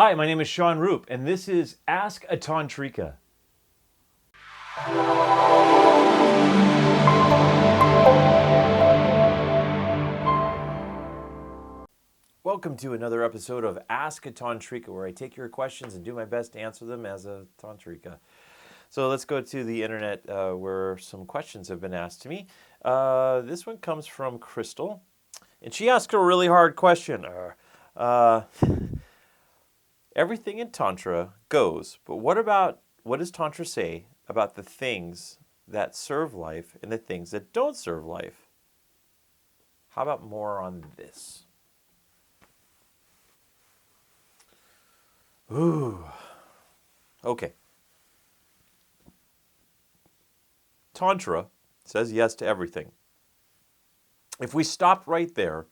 Hi, my name is Shawn Roop, and this is Ask a Tantrica. Welcome to another episode of Ask a Tantrica, where I take your questions and do my best to answer them as a Tantrica. So let's go to the internet where some questions have been asked to me. This one comes from Crystal, and she asked a really hard question. Everything in Tantra goes, but what does Tantra say about the things that serve life and the things that don't serve life? How about more on this? Ooh. Okay. Tantra says yes to everything. If we stopped right there,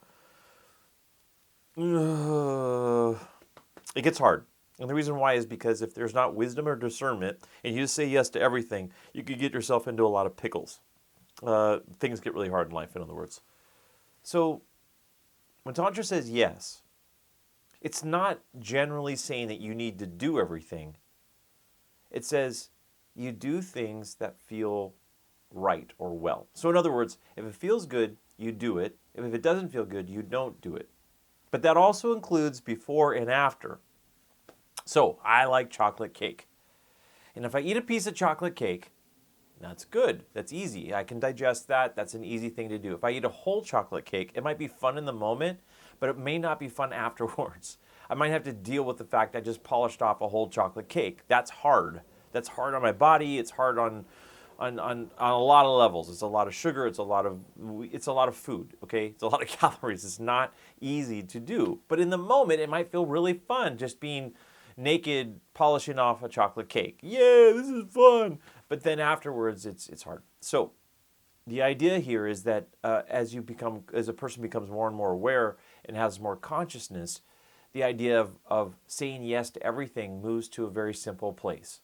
it gets hard. And the reason why is because if there's not wisdom or discernment and you just say yes to everything, you could get yourself into a lot of pickles. Things get really hard in life, in other words. So when Tantra says yes, it's not generally saying that you need to do everything. It says you do things that feel right or well. So in other words, if it feels good, you do it. If it doesn't feel good, you don't do it. But that also includes before and after. So I like chocolate cake. And if I eat a piece of chocolate cake, that's good. That's easy. I can digest that. That's an easy thing to do. If I eat a whole chocolate cake, it might be fun in the moment, but it may not be fun afterwards. I might have to deal with the fact I just polished off a whole chocolate cake. That's hard. That's hard on my body. It's hard on a lot of levels. It's a lot of sugar. It's a lot of food. Okay, it's a lot of calories. It's not easy to do. But in the moment, it might feel really fun just being naked, polishing off a chocolate cake. Yeah, this is fun. But then afterwards, it's hard. So the idea here is that as a person becomes more and more aware and has more consciousness, the idea of saying yes to everything moves to a very simple place.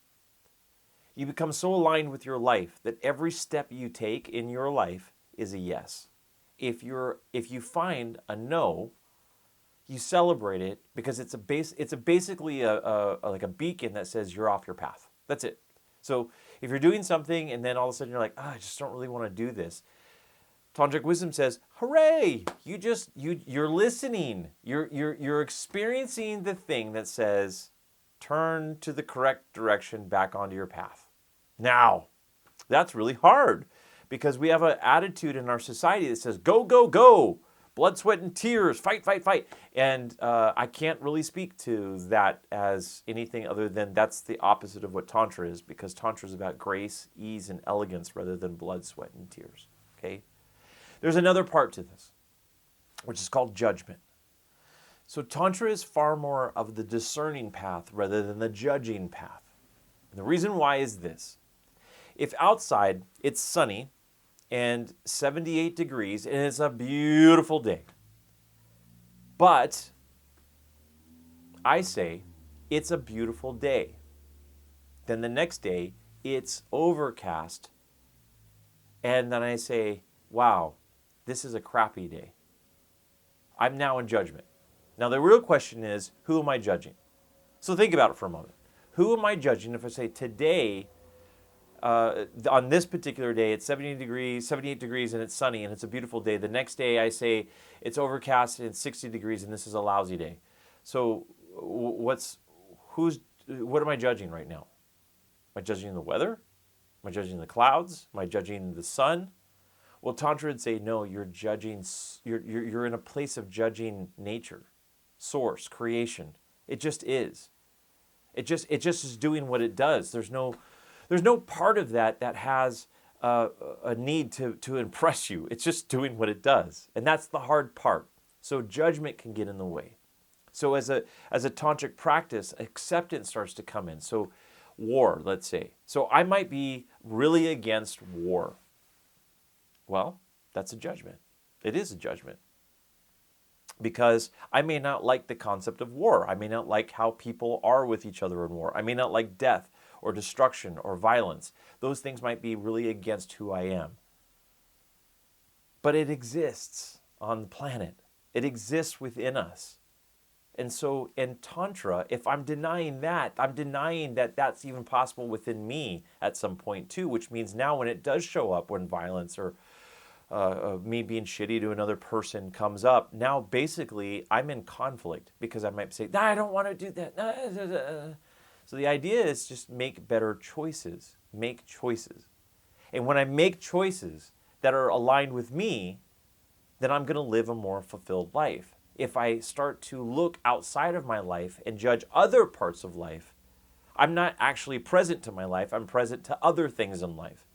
You become so aligned with your life that every step you take in your life is a yes. If you find a no, you celebrate it because it's basically like a beacon that says you're off your path. That's it. So if you're doing something and then all of a sudden you're like, I just don't really want to do this. Tantric wisdom says, hooray! You're listening. You're experiencing the thing that says, turn to the correct direction back onto your path. Now, that's really hard because we have an attitude in our society that says, go, go, go. Blood, sweat, and tears, fight, fight, fight. And I can't really speak to that as anything other than that's the opposite of what Tantra is, because Tantra is about grace, ease, and elegance rather than blood, sweat, and tears. Okay? There's another part to this, which is called judgment. So Tantra is far more of the discerning path rather than the judging path. And the reason why is this. If outside it's sunny, and 78 degrees, and it's a beautiful day. But I say, it's a beautiful day. Then the next day, it's overcast. And then I say, wow, this is a crappy day. I'm now in judgment. Now the real question is, who am I judging? So think about it for a moment. Who am I judging if I say today, on this particular day, it's 78 degrees, and it's sunny, and it's a beautiful day. The next day, I say it's overcast and it's 60 degrees, and this is a lousy day. So, what am I judging right now? Am I judging the weather? Am I judging the clouds? Am I judging the sun? Well, Tantra would say, no, you're judging. You're in a place of judging nature, source, creation. It just is. It just is doing what it does. There's no part of that has a need to impress you. It's just doing what it does. And that's the hard part. So judgment can get in the way. So as a tantric practice, acceptance starts to come in. So war, let's say. So I might be really against war. Well, that's a judgment. It is a judgment. Because I may not like the concept of war. I may not like how people are with each other in war. I may not like death or destruction or violence. Those things might be really against who I am. But it exists on the planet. It exists within us. And so in Tantra, if I'm denying that, I'm denying that that's even possible within me at some point too, which means now when it does show up, when violence or me being shitty to another person comes up, now basically I'm in conflict because I might say, nah, I don't want to do that. So the idea is just make better choices. Make choices. And when I make choices that are aligned with me, then I'm going to live a more fulfilled life. If I start to look outside of my life and judge other parts of life, I'm not actually present to my life. I'm present to other things in life.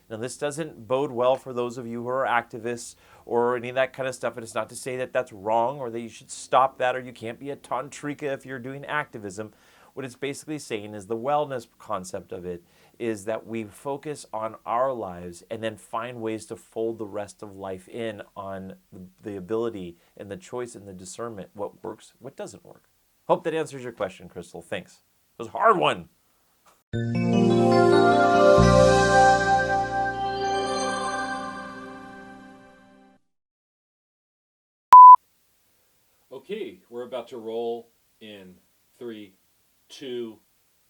Now, this doesn't bode well for those of you who are activists or any of that kind of stuff. And it's not to say that that's wrong or that you should stop that or you can't be a Tantrica if you're doing activism. What it's basically saying is the wellness concept of it is that we focus on our lives and then find ways to fold the rest of life in on the ability and the choice and the discernment, what works, what doesn't work. Hope that answers your question, Crystal. Thanks. It was a hard one. Okay, we're about to roll in 3, 2,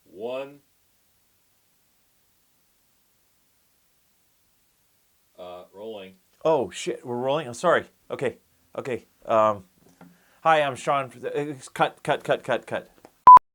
1. Rolling. Oh, shit. We're rolling? I'm sorry. Okay. Hi, I'm Shawn. Cut.